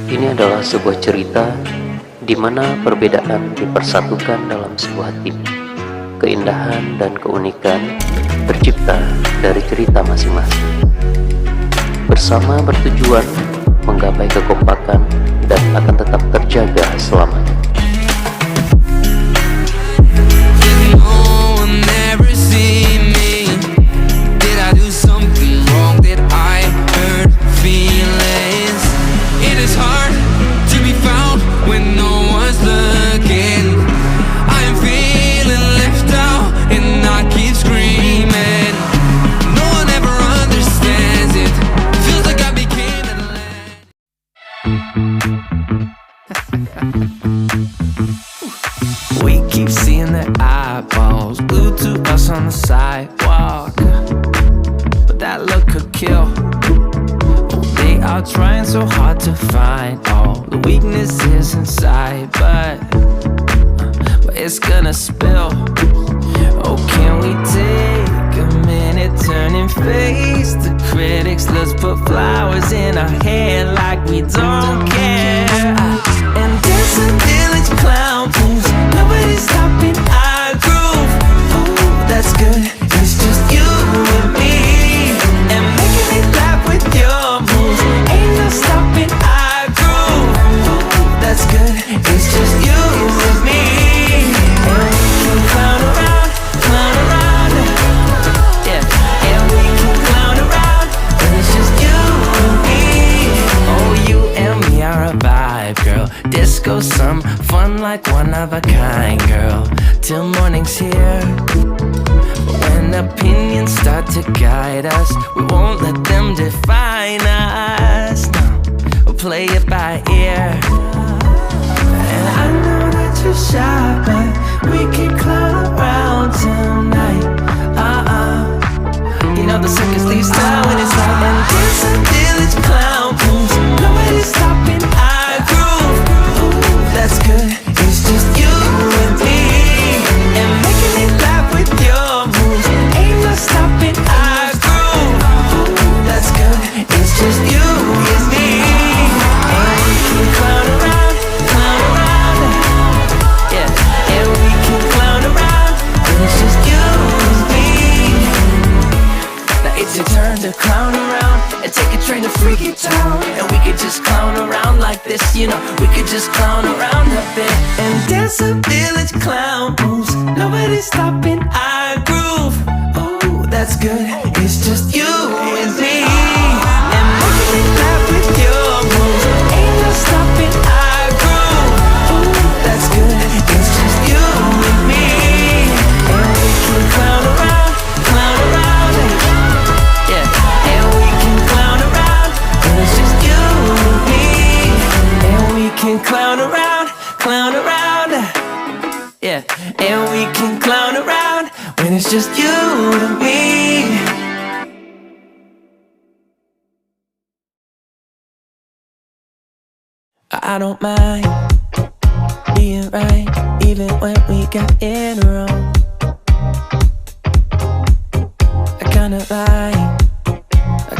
Ini adalah sebuah cerita di mana perbedaan dipersatukan dalam sebuah tim. Keindahan dan keunikan tercipta dari cerita masing-masing. Bersama bertujuan menggapai kekompakan dan akan tetap terjaga selamanya. We keep seeing their eyeballs glued to us on the sidewalk, but that look could kill. They are trying so hard to find all the weaknesses inside, but it's gonna spill. Oh, can we take a minute, turn and face the critics? Let's put flowers in our hair like we don't care. And dance a village clown moves, nobody's stopping our groove. Ooh, that's good, it's just you and me. And making me laugh with your moves, ain't no stopping our groove. Ooh, that's good, it's just you and me. And we can clown around, yeah. And we can clown around, and it's just you and me. Oh, you and me are a vibe, girl. Disco, some fun like one of a kind, girl. Till morning's here. But when opinions start to guide us, we won't let them define us. No, we'll play it by ear. And I know that you're shy, but we can clown around tonight. You know the circus leaves town when it's light. And dance a village clown moves, nobody's stopping our groove. Ooh, that's good, it's just you and me. And making me laugh with your moves, ain't no stopping our groove. Ooh, that's good, it's just you and me. And we can clown around, yeah. And we can clown around, and it's just you and me. Now it's your turn to clown around and take a train to Freaky Town. And we could just clown around like this, you know. We could just clown around a bit and dance a village clown moves, nobody's stopping our groove. Oh, that's good, it's just you and me. And making me laugh with your moves, ain't no stopping our groove. Oh, that's good, it's just you and me. And we can clown around, yeah. And we can clown around, and it's just you and me. And we can clown around, yeah. And we can clown around when it's just you and me. I don't mind being right, even when we got it wrong. I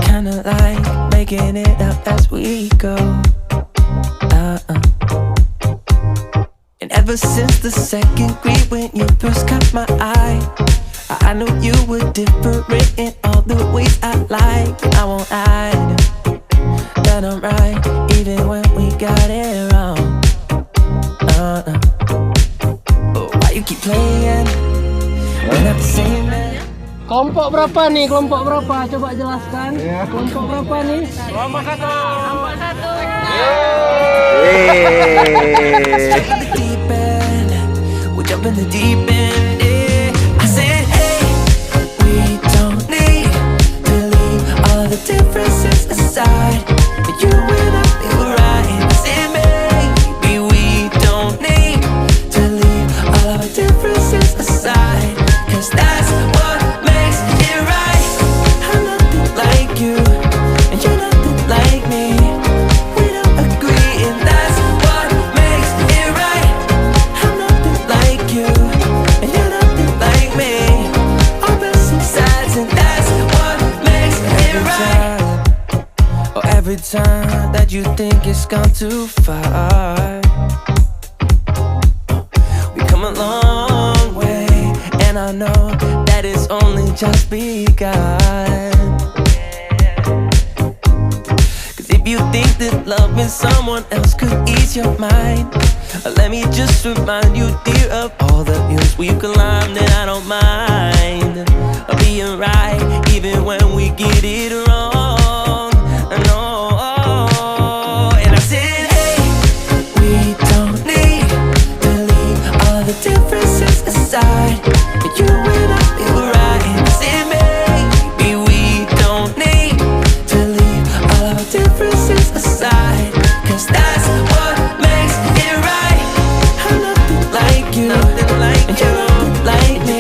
kinda like making it up as we go. And ever since the second grade when you first caught my eye, I knew you were different in all the ways I like. I won't hide that I'm right, even when we got it wrong. But why you keep playing when I'm saying that? Kelompok berapa nih? Kelompok berapa? Coba jelaskan. Kelompok berapa nih? Kelompok satu. Kelompok satu. We jump in the deep end. I said, hey, we don't need to leave all the differences aside. You and I, we were right. I said, maybe we don't need to leave all of the differences aside. 'Cause that's what makes it right. I'm nothing like you, and you're nothing like me. We don't agree, and that's what makes it right. I'm nothing like you, that you think it's gone too far. We come a long way, and I know that it's only just begun. Cause if you think that love with someone else could ease your mind, let me just remind you, dear, of all the hills we've climbed. And I don't mind being right, even when we get it wrong. No, and I said, hey, we don't need to leave all the differences aside. You and I feel right. And I said, maybe we don't need to leave all our differences aside, cause that's what makes it right. I'm nothing like you, and you're nothing like me.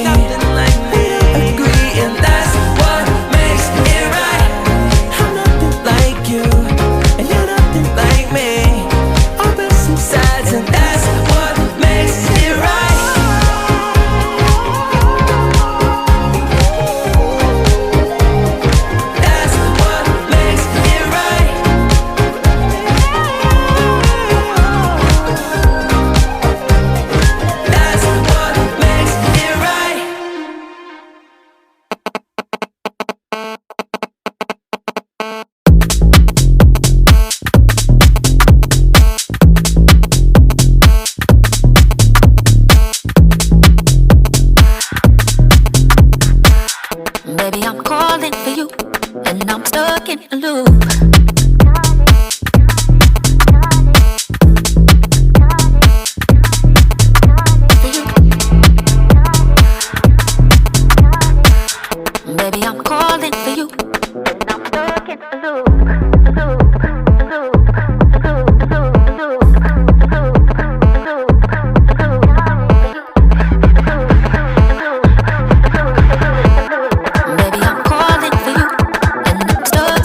We agree, and that's what makes it right. I'm nothing like you, and you're nothing like me. Opposite sides, and that's what makes it right. That's what makes it right. That's what makes it right. Maybe I'm calling for you, and I'm stuck in a loop. Maybe I'm calling for you, and I'm stuck in a loop. Maybe I'm calling for you, and I'm stuck.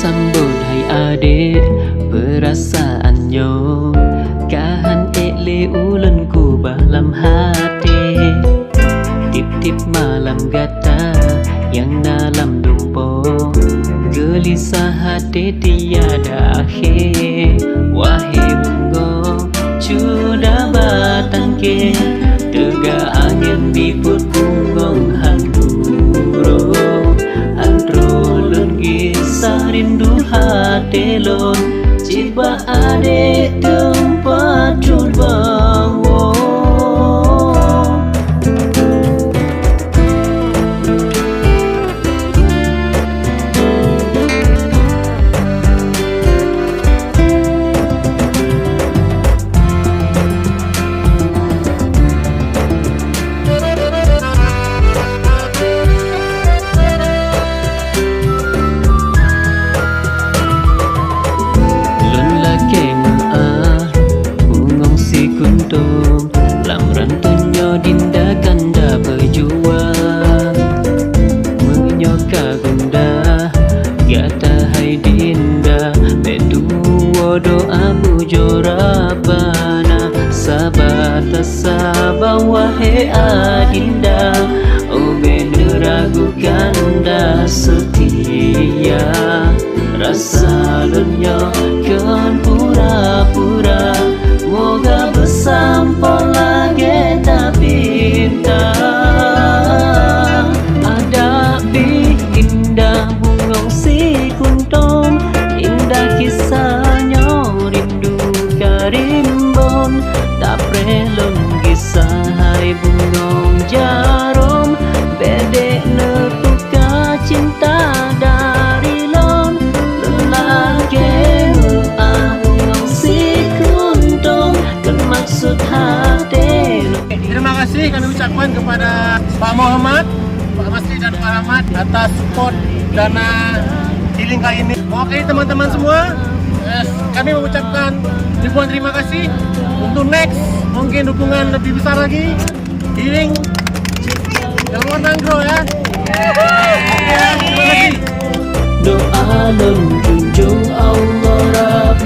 Sambut hai adik perasaannya, kahan le ulun ku balam hati. Tip-tip malam gata yang dalam dumpo, gelisah hati tiada akhir. Wahai bunga sudah batangke, tegak angin biput bunggong handuro. Androlun kisah rindu hati lon, ciba adik tempat curbawo. Sabang wahai adinda, oh beneragu kanda setia. Rasa lunya kan pura-pura, moga bersampo lagi tak pinta. Ada indah bungong si kunton, indah kisahnya rindu karimbon. Tak prelong kisah hai bungong jarum, bedek nepuka cinta dari lon. Lelaki bungong si kuntung, bermaksud hati. Terima kasih kami ucapkan kepada Pak Muhammad, Pak Masri dan Pak Rahmat atas support dana healing kali ini. Oke teman-teman semua, Kami mengucapkan ribuan terima kasih. Untuk next mungkin dukungan lebih besar lagi. Healing yang luar nanggro ya. Terima kasih. Doa menjunjung Allah